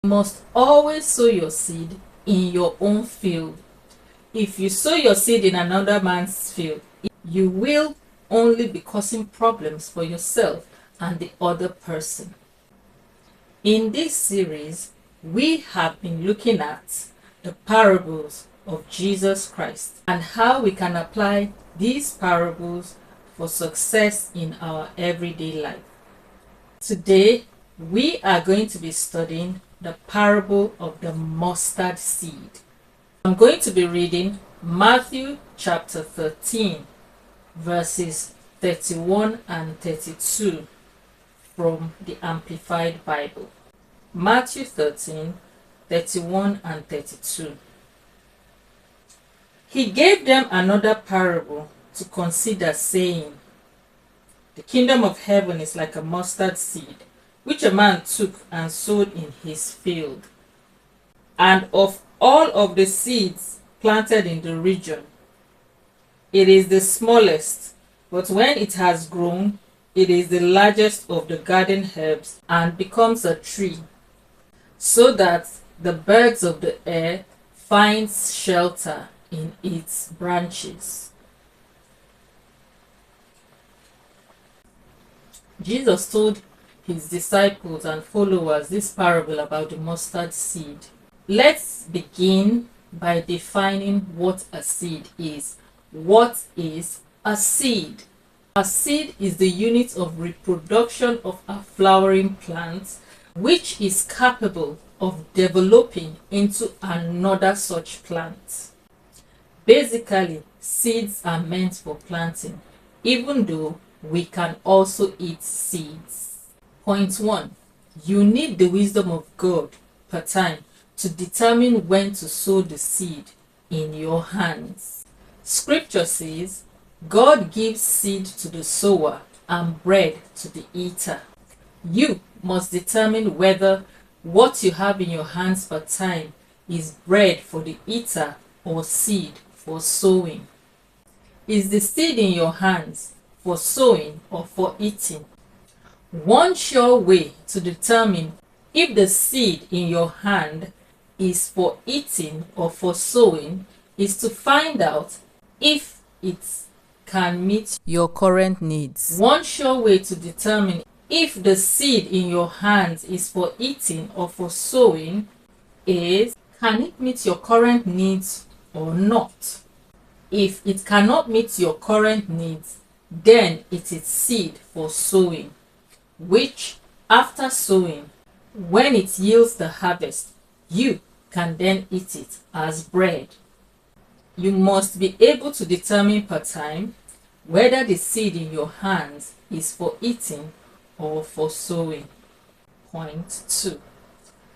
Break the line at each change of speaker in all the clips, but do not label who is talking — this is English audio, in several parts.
You must always sow your seed in your own field. If you sow your seed in another man's field, you will only be causing problems for yourself and the other person. In this series, we have been looking at the parables of Jesus Christ and how we can apply these parables for success in our everyday life. Today, we are going to be studying the parable of the mustard seed. I'm going to be reading Matthew chapter 13, verses 31 and 32 from the Amplified Bible. Matthew 13, 31 and 32. He gave them another parable to consider, saying, The kingdom of heaven is like a mustard seed, which a man took and sowed in his field. And of all of the seeds planted in the region, it is the smallest, but when it has grown, it is the largest of the garden herbs and becomes a tree, so that the birds of the air find shelter in its branches. Jesus told his disciples and followers this parable about the mustard seed. Let's begin by defining what a seed is. What is a seed? A seed is the unit of reproduction of a flowering plant which is capable of developing into another such plant. Basically, seeds are meant for planting, even though we can also eat seeds. Point 1. You need the wisdom of God per time to determine when to sow the seed in your hands. Scripture says, God gives seed to the sower and bread to the eater. You must determine whether what you have in your hands per time is bread for the eater or seed for sowing. Is the seed in your hands for sowing or for eating? One sure way to determine if the seed in your hand is for eating or for sowing is to find out if it can meet your current needs. One sure way to determine if the seed in your hands is for eating or for sowing is, can it meet your current needs or not? If it cannot meet your current needs, then it is seed for sowing, which after sowing, when it yields the harvest, you can then eat it as bread. You must be able to determine per time whether the seed in your hands is for eating or for sowing. Point 2.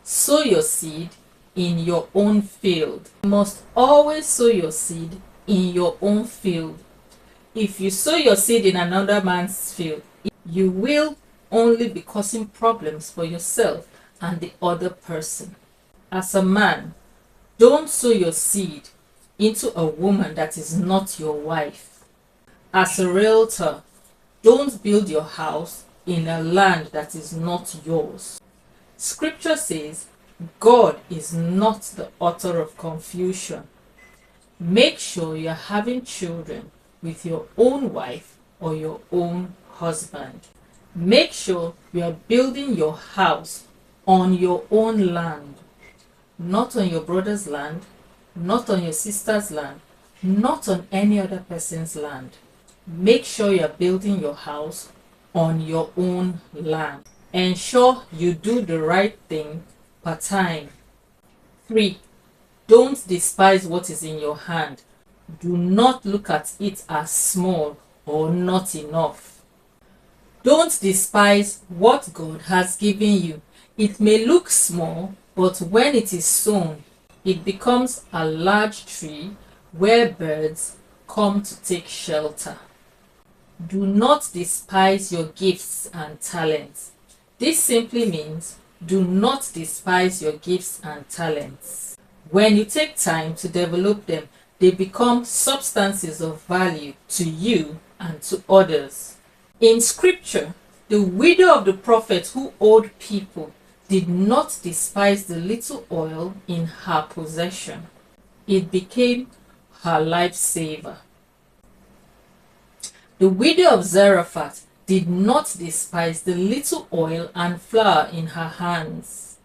Sow your seed in your own field. You must always sow your seed in your own field. If you sow your seed in another man's field, you will only be causing problems for yourself and the other person. As a man, don't sow your seed into a woman that is not your wife. As a realtor, don't build your house in a land that is not yours. Scripture says God is not the author of confusion. Make sure you're having children with your own wife or your own husband. Make sure you are building your house on your own land, not on your brother's land, not on your sister's land, not on any other person's land. Make sure you're building your house on your own land. Ensure you do the right thing per time. 3. Don't despise what is in your hand. Do not look at it as small or not enough. Don't despise what God has given you. It may look small, but when it is sown, it becomes a large tree where birds come to take shelter. Do not despise your gifts and talents. This simply means do not despise your gifts and talents. When you take time to develop them, they become substances of value to you and to others. In scripture, the widow of the prophet who owed people did not despise the little oil in her possession. It became her lifesaver. The widow of Zarephath did not despise the little oil and flour in her hands.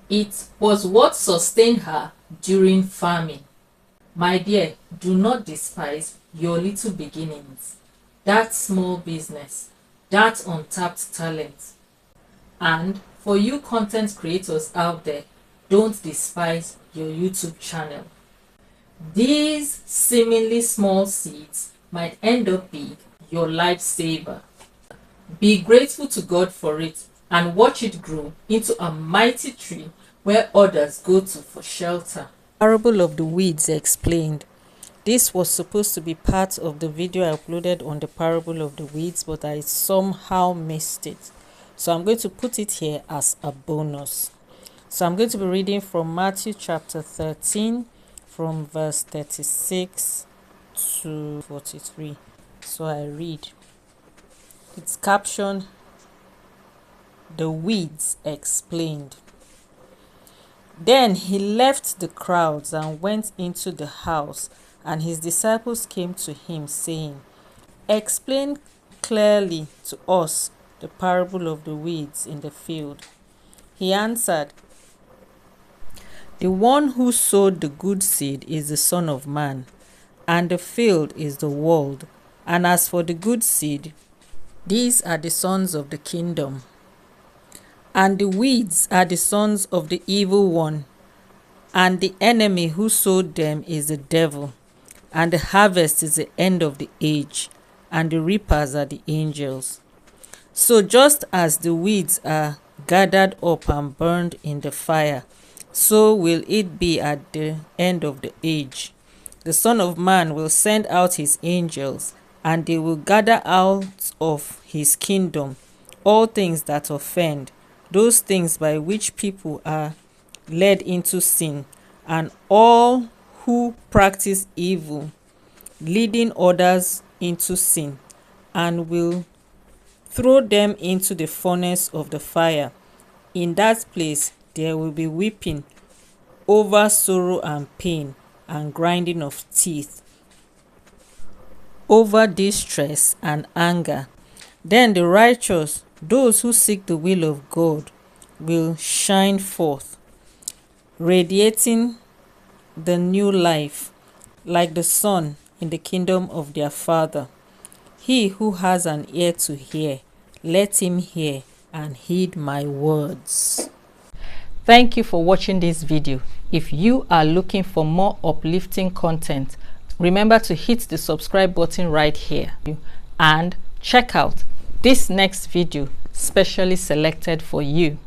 It was what sustained her during famine. My dear, do not despise your little beginnings, that small business, that untapped talent. And for you content creators out there, don't despise your YouTube channel. These seemingly small seeds might end up being your lifesaver. Be grateful to God for it and watch it grow into a mighty tree where others go to for shelter.
Parable of the weeds explained. This was supposed to be part of the video I uploaded on the parable of the weeds, but I somehow missed it. So I'm going to put it here as a bonus. So I'm going to be reading from Matthew chapter 13 from verse 36 to 43. So I read. It's captioned, "The Weeds Explained." Then he left the crowds and went into the house, and his disciples came to him, saying, "Explain clearly to us the parable of the weeds in the field." He answered, "The one who sowed the good seed is the Son of Man, and the field is the world. And as for the good seed, these are the sons of the kingdom. And the weeds are the sons of the evil one, and the enemy who sowed them is the devil. And the harvest is the end of the age, and the reapers are the angels. So just as the weeds are gathered up and burned in the fire, so will it be at the end of the age. The Son of Man will send out his angels, and they will gather out of his kingdom all things that offend, those things by which people are led into sin, and all who practice evil, leading others into sin, and will throw them into the furnace of the fire. In that place there will be weeping over sorrow and pain, and grinding of teeth over distress and anger. Then the righteous, those who seek the will of God, will shine forth, radiating the new life like the sun in the kingdom of their Father. He who has an ear to hear, let him hear and heed my words. Thank you for watching this video. If you are looking for more uplifting content, remember to hit the subscribe button right here and check out this next video specially selected for you.